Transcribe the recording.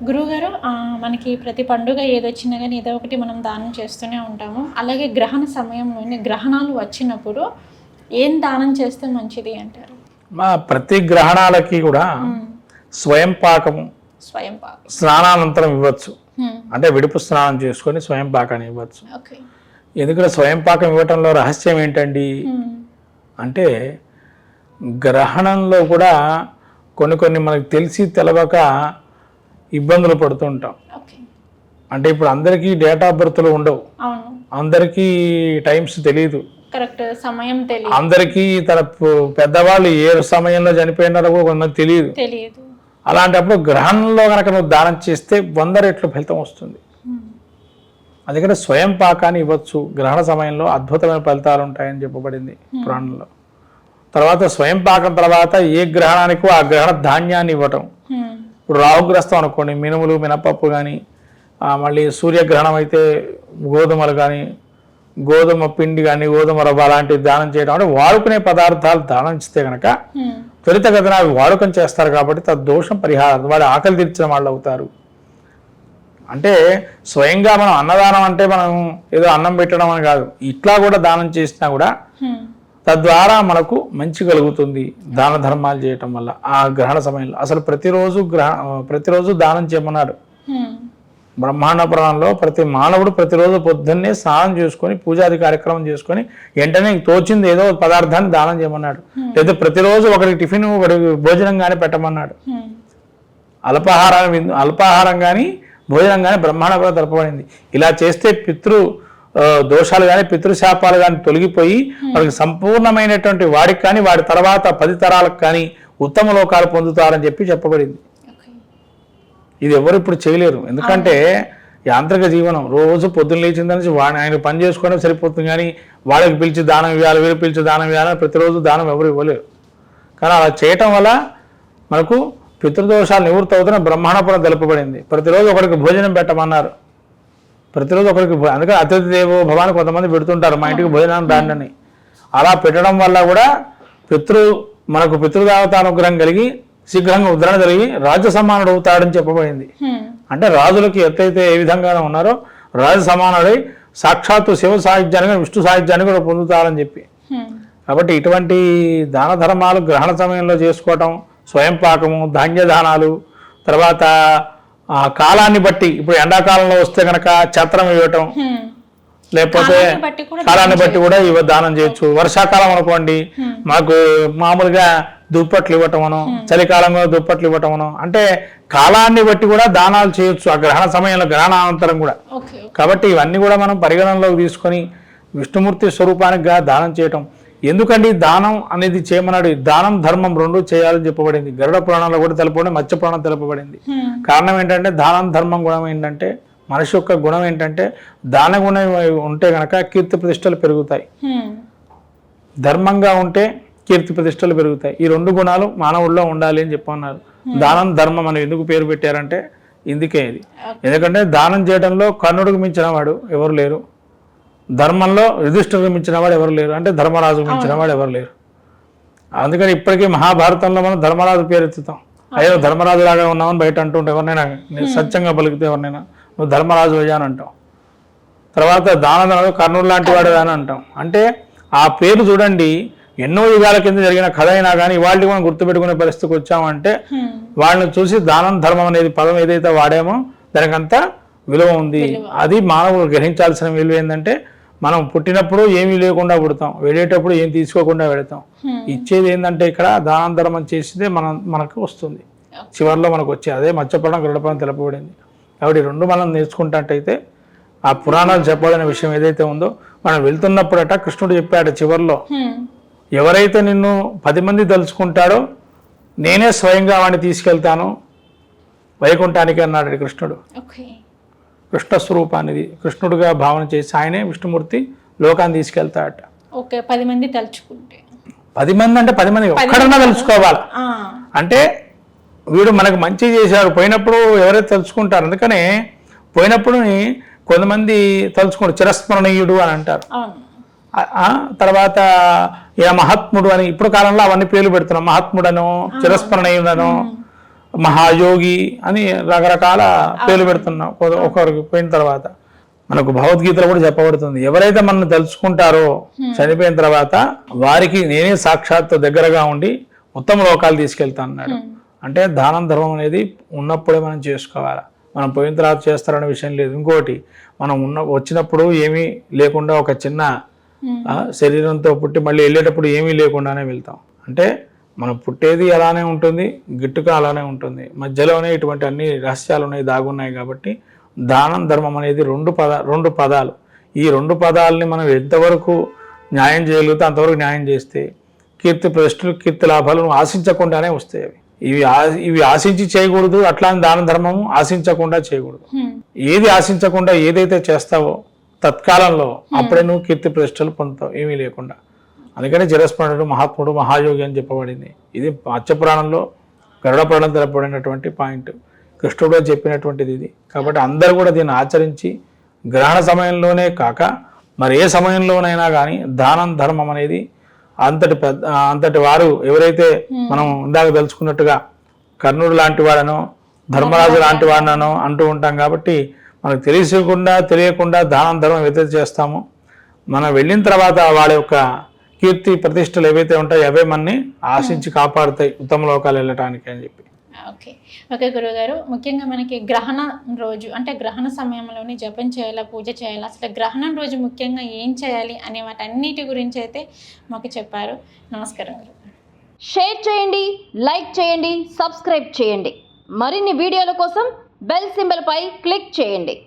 గురువుగారు, మనకి ప్రతి పండుగ ఏదొచ్చినా కానీ ఏదో ఒకటి మనం దానం చేస్తూనే ఉంటాము. అలాగే గ్రహణ సమయంలోనే గ్రహణాలు వచ్చినప్పుడు ఏం దానం చేస్తే మంచిది అంటారు? మా ప్రతి గ్రహణాలకి కూడా స్వయం పాకము స్నానానంతరం ఇవ్వచ్చు. అంటే విడుపు స్నానం చేసుకొని స్వయం పాకాన్ని ఇవ్వచ్చు. ఎందుకంటే స్వయం పాకం ఇవ్వటంలో రహస్యం ఏంటండి అంటే, గ్రహణంలో కూడా కొన్ని మనకు తెలిసి తెలవక ఇబ్బందులు పడుతుంటాం. అంటే ఇప్పుడు అందరికీ డేట్ ఆఫ్ బర్త్లు ఉండవు, అందరికీ టైమ్స్ తెలియదు, అందరికీ తన పెద్దవాళ్ళు ఏ సమయంలో చనిపోయినారో కొంతమంది తెలియదు. అలాంటప్పుడు గ్రహణంలో కనుక నువ్వు దానం చేస్తే 100 రెట్లు ఫలితం వస్తుంది. అందుకని స్వయం పాకాన్ని ఇవ్వచ్చు. గ్రహణ సమయంలో అద్భుతమైన ఫలితాలు ఉంటాయని చెప్పబడింది పురాణంలో. తర్వాత స్వయం పాకం తర్వాత ఏ గ్రహణానికో ఆ గ్రహణ ధాన్యాన్ని ఇవ్వటం. ఇప్పుడు రాహుగ్రస్తం అనుకోండి, మినుములు మినపప్పు కానీ, మళ్ళీ సూర్యగ్రహణం అయితే గోధుమలు కానీ, గోధుమ పిండి కానీ, గోధుమ రవ్వ అలాంటివి దానం చేయడం. అంటే వాడుకునే పదార్థాలు దానం ఇస్తే కనుక త్వరితగతిన అవి వాడుకం చేస్తారు కాబట్టి తద్దోషం పరిహారం, వాడి ఆకలి తీర్చిన వాళ్ళు అవుతారు. అంటే స్వయంగా మనం అన్నదానం అంటే మనం ఏదో అన్నం పెట్టడం అని కాదు, ఇట్లా కూడా దానం చేసినా కూడా తద్వారా మనకు మంచి కలుగుతుంది దాన ధర్మాలు చేయటం వల్ల. ఆ గ్రహణ సమయంలో అసలు ప్రతిరోజు దానం చేయమన్నాడు బ్రహ్మాండ పురాణంలో. ప్రతి మానవుడు ప్రతిరోజు పొద్దున్నే స్నానం చేసుకొని పూజాది కార్యక్రమం చేసుకొని వెంటనే తోచింది ఏదో పదార్థాన్ని దానం చేయమన్నాడు. లేదా ప్రతిరోజు ఒకరికి టిఫిన్ ఒకరికి భోజనం కానీ పెట్టమన్నాడు. అల్పాహారం కానీ భోజనం కానీ బ్రహ్మాండ పురాణం తెలపబడింది. ఇలా చేస్తే దోషాలు కానీ పితృశాపాలు కానీ తొలగిపోయి వాళ్ళకి సంపూర్ణమైనటువంటి వాడికి కానీ వాడి తర్వాత 10 తరాలకు కానీ ఉత్తమ లోకాలు పొందుతారని చెప్పబడింది. ఇది ఎవరు ఇప్పుడు చేయలేరు, ఎందుకంటే యాంత్రిక జీవనం. రోజు పొద్దున్న లేచిన నుంచి ఆయన పని చేసుకోవడం సరిపోతుంది, కానీ వాళ్ళకి పిలిచి దానం ఇవ్వాలి, వీళ్ళు పిలిచి దానం ఇవ్వాలని ప్రతిరోజు దానం ఎవరు ఇవ్వలేరు. కానీ అలా చేయటం వల్ల మనకు పితృదోషాలు నివృత్తి అవుతున్న బ్రహ్మాండపురం తెలుపబడింది. ప్రతిరోజు ఒకరికి భోజనం పెట్టమన్నారు, ప్రతిరోజు ఒకరికి. అందుకని అతిథి దేవో భవాన్ని కొంతమంది పెడుతుంటారు, మా ఇంటికి భోజనాన్ని రాండి. అలా పెట్టడం వల్ల కూడా మనకు పితృదేవతానుగ్రహం కలిగి శీఘ్రంగా ఉద్ధరణ కలిగి రాజ్య సమానుడు అవుతాడని చెప్పబడింది. అంటే రాజులకి ఎత్తైతే ఏ విధంగా ఉన్నారో రాజు సమానుడై సాక్షాత్తు శివ సాహిత్యాన్ని విష్ణు సాహిత్యాన్ని కూడా పొందుతారని చెప్పి. కాబట్టి ఇటువంటి దాన ధర్మాలు గ్రహణ సమయంలో చేసుకోవటం, స్వయం పాకము, ధాన్యదానాలు, తర్వాత ఆ కాలాన్ని బట్టి ఇప్పుడు ఎండాకాలంలో వస్తే కనుక ఛత్రం ఇవ్వటం, లేకపోతే కాలాన్ని బట్టి కూడా దానం చేయొచ్చు. వర్షాకాలం అనుకోండి, మాకు మామూలుగా దుప్పట్లు ఇవ్వటమనో, చలికాలంలో దుప్పట్లు ఇవ్వటమనో, అంటే కాలాన్ని బట్టి కూడా దానాలు చేయొచ్చు ఆ గ్రహణ సమయంలో, గ్రహణానంతరం కూడా. కాబట్టి ఇవన్నీ కూడా మనం పరిగణనలోకి తీసుకొని విష్ణుమూర్తి స్వరూపానికి దానం చేయటం. ఎందుకండి దానం అనేది చేయమన్నాడు? దానం ధర్మం 2 చేయాలని చెప్పబడింది. గరుడ పురాణంలో కూడా తెలుపబడింది, మత్స్య పురాణం తెలుపబడింది. కారణం ఏంటంటే దానం ధర్మం గుణం ఏంటంటే, మనిషి యొక్క గుణం ఏంటంటే దాన గుణం ఉంటే కనుక కీర్తి ప్రతిష్టలు పెరుగుతాయి, ధర్మంగా ఉంటే కీర్తి ప్రతిష్టలు పెరుగుతాయి. ఈ 2 గుణాలు మానవుల్లో ఉండాలి అని చెప్పన్నారు. దానం ధర్మం అని ఎందుకు పేరు పెట్టారంటే ఇందుకే ఇది. ఎందుకంటే దానం చేయడంలో కర్ణుడికి మించిన వాడు ఎవరు లేరు, ధర్మంలో యుధిష్ఠిరుడికి మించిన వాడు ఎవరు లేరు, అంటే ధర్మరాజుకు మించిన వాడు ఎవరు లేరు. అందుకని ఇప్పటికీ మహాభారతంలో మనం ధర్మరాజు పేరు ఎత్తుతాం. అయ్యో ధర్మరాజు లాగా ఉన్నామని బయట అంటుంటే ఎవరినైనా సత్యంగా పలికితే ఎవరినైనా నువ్వు ధర్మరాజు అయ్యా అని అంటాం. తర్వాత దానధనుడు కర్ణుడు లాంటి వాడు అని అంటాం. అంటే ఆ పేరు చూడండి, ఎన్నో యుగాల కింద జరిగిన కథ అయినా కానీ ఇవాళ మనం గుర్తుపెట్టుకునే పరిస్థితికి వచ్చామంటే వాళ్ళని చూసి దానం ధర్మం అనేది పదం ఏదైతే వాడామో దానికంతా విలువ ఉంది. అది మానవులు గ్రహించాల్సిన విలువ ఏంటంటే, మనం పుట్టినప్పుడు ఏమీ లేకుండా పుడతాం, వెళ్ళేటప్పుడు ఏం తీసుకోకుండా వెళతాం. ఇచ్చేది ఏంటంటే ఇక్కడ దానం ధర్మం చేసితే మనకు వస్తుంది, చివరిలో మనకు వచ్చే అదే మత్స్యపురాణం గరుడపురాణం తెలుపబడింది. కాబట్టి 2 మనం నేర్చుకుంటాంటైతే ఆ పురాణాలు చెప్పబడిన విషయం ఏదైతే ఉందో, మనం వెళ్తున్నప్పుడట కృష్ణుడు చెప్పాడు చివరిలో, ఎవరైతే నిన్ను 10 మంది తలుచుకుంటాడో నేనే స్వయంగా వాడిని తీసుకెళ్తాను వైకుంఠానికి అన్నాడు కృష్ణుడు. కృష్ణ స్వరూపాన్ని కృష్ణుడిగా భావన చేసి ఆయనే విష్ణుమూర్తి లోకాన్ని తీసుకెళ్తాడట. 10 మంది తలుచుకుంటే 10 మంది అంటే 10 మంది ఒక్కడన్నా తలుచుకోవాలి. అంటే వీడు మనకు మంచి చేశాడు, పోయినప్పుడు ఎవరైతే తలుచుకుంటారు. అందుకనే పోయినప్పుడు కొంతమంది తలుచుకుంటారు, చిరస్మరణీయుడు అని అంటారు. తర్వాత ఇక మహాత్ముడు అని ఇప్పుడు కాలంలో అవన్నీ పేర్లు పెడుతున్నాం. మహాత్ముడను, చిరస్మరణీయుడను, మహాయోగి అని రకరకాల పేర్లు పెడుతున్నాం ఒకరికి పోయిన తర్వాత. మనకు భగవద్గీతలో కూడా చెప్పబడుతుంది, ఎవరైతే మనల్ని తెలుసుకుంటారో చనిపోయిన తర్వాత వారికి నేనే సాక్షాత్ దగ్గరగా ఉండి ఉత్తమ లోకాలు తీసుకెళ్తా అన్నాడు. అంటే దానం ధర్మం అనేది ఉన్నప్పుడే మనం చేసుకోవాలి, మనం పోయిన తర్వాత చేస్తారనే విషయం లేదు. ఇంకోటి, మనం వచ్చినప్పుడు ఏమీ లేకుండా ఒక చిన్న శరీరంతో పుట్టి మళ్ళీ వెళ్ళేటప్పుడు ఏమీ లేకుండానే వెళ్తాం. అంటే మనం పుట్టేది అలానే ఉంటుంది, గిట్టుగా అలానే ఉంటుంది, మధ్యలోనే ఇటువంటి అన్ని రహస్యాలు ఉన్నాయి, దాగున్నాయి. కాబట్టి దానం ధర్మం అనేది రెండు పదాలు. ఈ రెండు పదాలని మనం ఎంతవరకు న్యాయం చేయగలిగితే అంతవరకు న్యాయం చేస్తే కీర్తి ప్రతిష్టలు, కీర్తి లాభాలను ఆశించకుండానే వస్తాయి. ఇవి ఆశించి చేయకూడదు, అట్లాంటి దాన ధర్మము ఆశించకుండా చేయకూడదు. ఏది ఆశించకుండా ఏదైతే చేస్తావో తత్కాలంలో అప్పుడే నువ్వు కీర్తి ప్రతిష్టలు పొందుతావు, ఏమీ లేకుండా. అందుకని చిరస్మరణుడు, మహాత్ముడు, మహాయోగి అని చెప్పబడింది. ఇది మత్స్యపురాణంలో గరుడ పురాణం తెలపబడినటువంటి పాయింట్, కృష్ణుడు చెప్పినటువంటిది ఇది. కాబట్టి అందరూ కూడా దీన్ని ఆచరించి గ్రహణ సమయంలోనే కాక మరి ఏ సమయంలోనైనా కానీ దానం ధర్మం అనేది అంతటి వారు ఎవరైతే మనం ఇందాక తెలుసుకున్నట్టుగా కర్ణుడు లాంటి వాడనో ధర్మరాజు లాంటి వాడినో అంటూ ఉంటాం. కాబట్టి మనకు తెలియకుండా దానం ధర్మం ఏదైతే చేస్తామో మనం వెళ్ళిన తర్వాత వాళ్ళ యొక్క కీర్తి ప్రతిష్టలు ఏవైతే ఉంటాయో అవే మనని ఆశించి కాపాడుతాయి ఉత్తమ లోకాలు వెళ్ళటానికి అని చెప్పి. ఓకే గురుగారు, ముఖ్యంగా మనకి గ్రహణ రోజు అంటే గ్రహణ సమయంలోనే జపం చేయాలా, పూజ చేయాలా, అసలు గ్రహణం రోజు ముఖ్యంగా ఏం చేయాలి అనే వాటన్నిటి గురించి అయితే మాకు చెప్పారు. నమస్కారం గురుగారు. షేర్ చేయండి, లైక్ చేయండి, సబ్స్క్రైబ్ చేయండి. మరిన్ని వీడియోల కోసం బెల్ సింబల్పై క్లిక్ చేయండి.